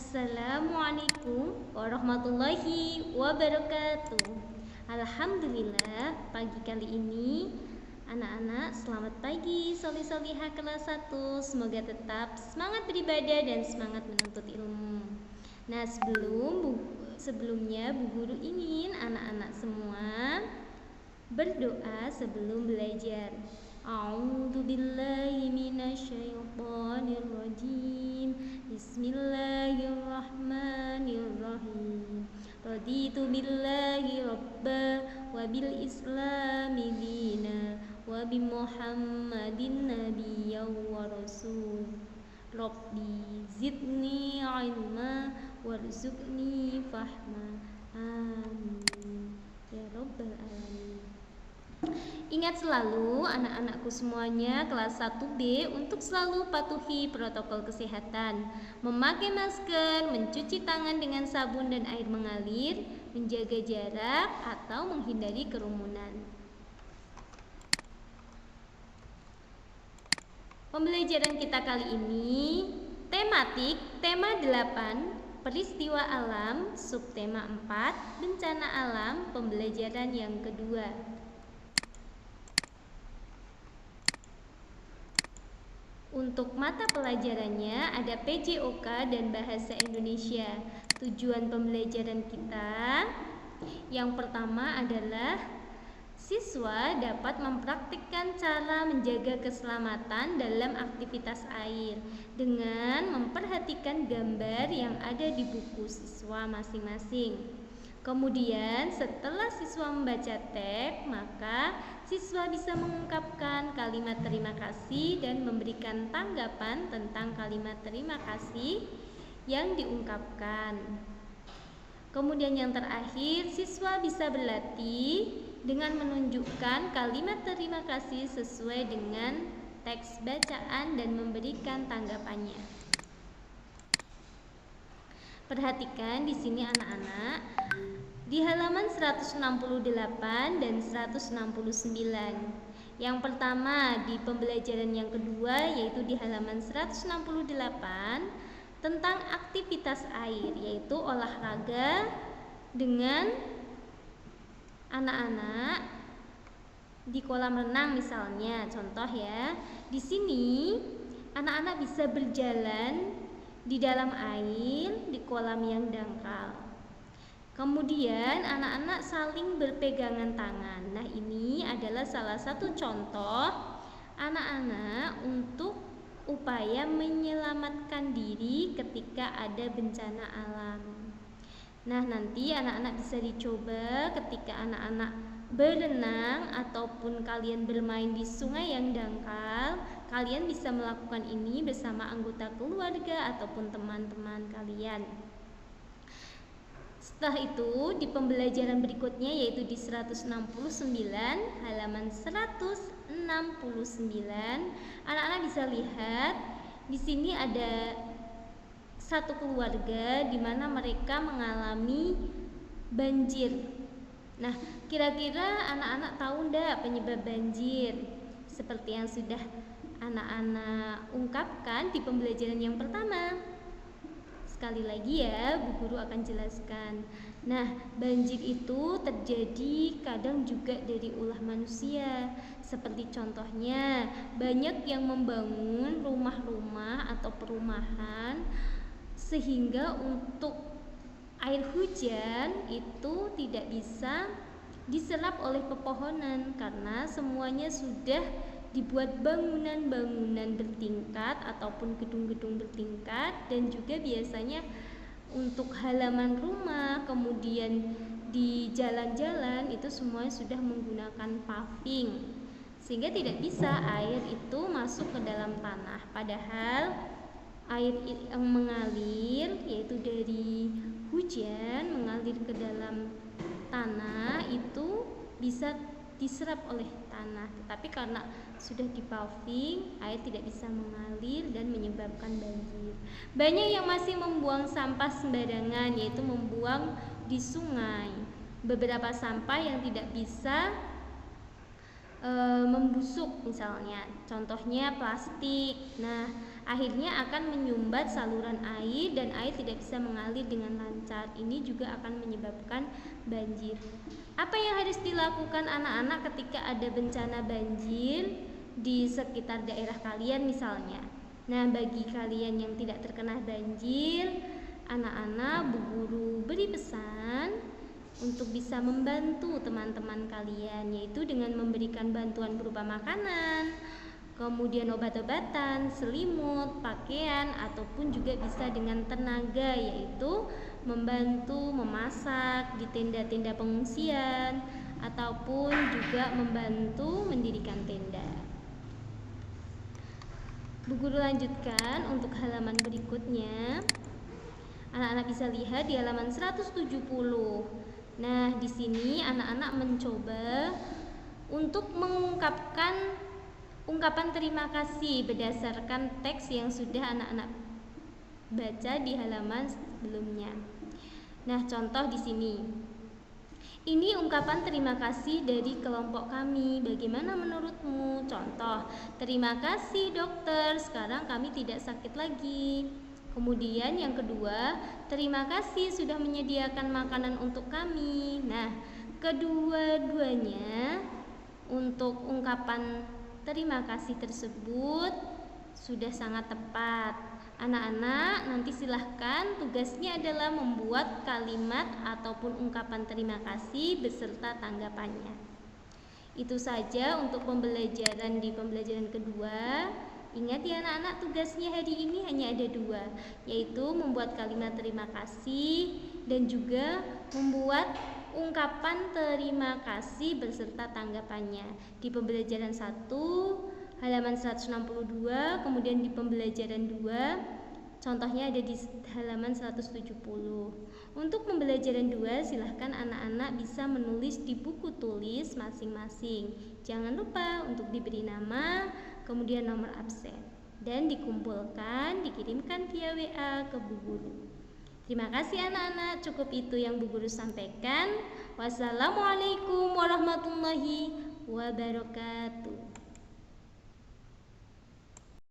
Assalamualaikum warahmatullahi wabarakatuh. Alhamdulillah, pagi kali ini anak-anak selamat pagi solih-solihah kelas 1. Semoga tetap semangat beribadah dan semangat menuntut ilmu. Nah, sebelumnya Bu Guru ingin anak-anak semua berdoa sebelum belajar. A'udzubillahi minasyaitonirrajim. Bismillahirrahmanirrahim. Raditu billahi rabba wa bil islami dina wa bi Muhammadin nabiyyan wa rasul. Rabbi zidni ilma warzuqni fahma. Amin ya rabbal alamin. Ingat selalu anak-anakku semuanya kelas 1B untuk selalu patuhi protokol kesehatan, memakai masker, mencuci tangan dengan sabun dan air mengalir, menjaga jarak atau menghindari kerumunan. Pembelajaran kita kali ini tematik, tema 8, peristiwa alam, subtema 4, bencana alam, pembelajaran yang kedua. Untuk mata pelajarannya ada PJOK dan Bahasa Indonesia. Tujuan pembelajaran kita yang pertama adalah siswa dapat mempraktikkan cara menjaga keselamatan dalam aktivitas air dengan memperhatikan gambar yang ada di buku siswa masing-masing. Kemudian setelah siswa membaca teks, maka siswa bisa mengungkapkan kalimat terima kasih dan memberikan tanggapan tentang kalimat terima kasih yang diungkapkan. Kemudian yang terakhir, siswa bisa berlatih dengan menunjukkan kalimat terima kasih sesuai dengan teks bacaan dan memberikan tanggapannya. Perhatikan di sini anak-anak. Di halaman 168 dan 169. Yang pertama di pembelajaran yang kedua yaitu di halaman 168 tentang aktivitas air, yaitu olahraga dengan anak-anak di kolam renang misalnya. Contoh ya. Di sini anak-anak bisa berjalan di dalam air di kolam yang dangkal. Kemudian anak-anak saling berpegangan tangan. Nah, ini adalah salah satu contoh anak-anak untuk upaya menyelamatkan diri ketika ada bencana alam. Nah, nanti anak-anak bisa dicoba ketika anak-anak berenang ataupun kalian bermain di sungai yang dangkal. Kalian bisa melakukan ini bersama anggota keluarga ataupun teman-teman kalian. Setelah itu di pembelajaran berikutnya yaitu di 169 halaman 169 anak-anak bisa lihat di sini ada satu keluarga di mana mereka mengalami banjir. Nah, kira-kira anak-anak tahu enggak penyebab banjir? Seperti yang sudah anak-anak ungkapkan di pembelajaran yang pertama. Sekali lagi ya, Bu Guru akan jelaskan. Nah, banjir itu terjadi kadang juga dari ulah manusia. Seperti contohnya, banyak yang membangun rumah-rumah atau perumahan sehingga untuk air hujan itu tidak bisa diserap oleh pepohonan karena semuanya sudah dibuat bangunan-bangunan bertingkat ataupun gedung-gedung bertingkat, dan juga biasanya untuk halaman rumah, kemudian di jalan-jalan itu semuanya sudah menggunakan paving sehingga tidak bisa air itu masuk ke dalam tanah. Padahal air yang mengalir yaitu dari hujan mengalir ke dalam tanah itu bisa diserap oleh tanah, tetapi karena sudah dipaving, air tidak bisa mengalir dan menyebabkan banjir. Banyak yang masih membuang sampah sembarangan, yaitu membuang di sungai. Beberapa sampah yang tidak bisa membusuk misalnya, contohnya plastik. Nah, akhirnya akan menyumbat saluran air dan air tidak bisa mengalir dengan lancar. Ini juga akan menyebabkan banjir. Apa yang harus dilakukan anak-anak ketika ada bencana banjir di sekitar daerah kalian misalnya? Nah, bagi kalian yang tidak terkena banjir, anak-anak, Bu Guru beri pesan untuk bisa membantu teman-teman kalian, yaitu dengan memberikan bantuan berupa makanan, kemudian obat-obatan, selimut, pakaian, ataupun juga bisa dengan tenaga, yaitu membantu memasak di tenda-tenda pengungsian ataupun juga membantu mendirikan tenda. Bu Guru lanjutkan untuk halaman berikutnya. Anak-anak bisa lihat di halaman 170. Nah, di sini anak-anak mencoba untuk mengungkapkan ungkapan terima kasih berdasarkan teks yang sudah anak-anak baca di halaman sebelumnya. Nah, contoh di sini. Ini ungkapan terima kasih dari kelompok kami. Bagaimana menurutmu? Contoh, terima kasih dokter, sekarang kami tidak sakit lagi. Kemudian yang kedua, terima kasih sudah menyediakan makanan untuk kami. Nah, kedua-duanya untuk ungkapan terima kasih tersebut sudah sangat tepat. Anak-anak nanti silahkan tugasnya adalah membuat kalimat ataupun ungkapan terima kasih beserta tanggapannya. Itu saja untuk pembelajaran di pembelajaran kedua. Ingat ya anak-anak, tugasnya hari ini hanya ada 2, yaitu membuat kalimat terima kasih dan juga membuat ungkapan terima kasih beserta tanggapannya. Di pembelajaran 1 halaman 162, kemudian di pembelajaran 2 contohnya ada di halaman 170. Untuk pembelajaran 2 silahkan anak-anak bisa menulis di buku tulis masing-masing. Jangan lupa untuk diberi nama, kemudian nomor absen, dan dikumpulkan, dikirimkan via WA ke Bu Guru. Terima kasih anak-anak, cukup itu yang Bu Guru sampaikan. Wassalamualaikum warahmatullahi wabarakatuh.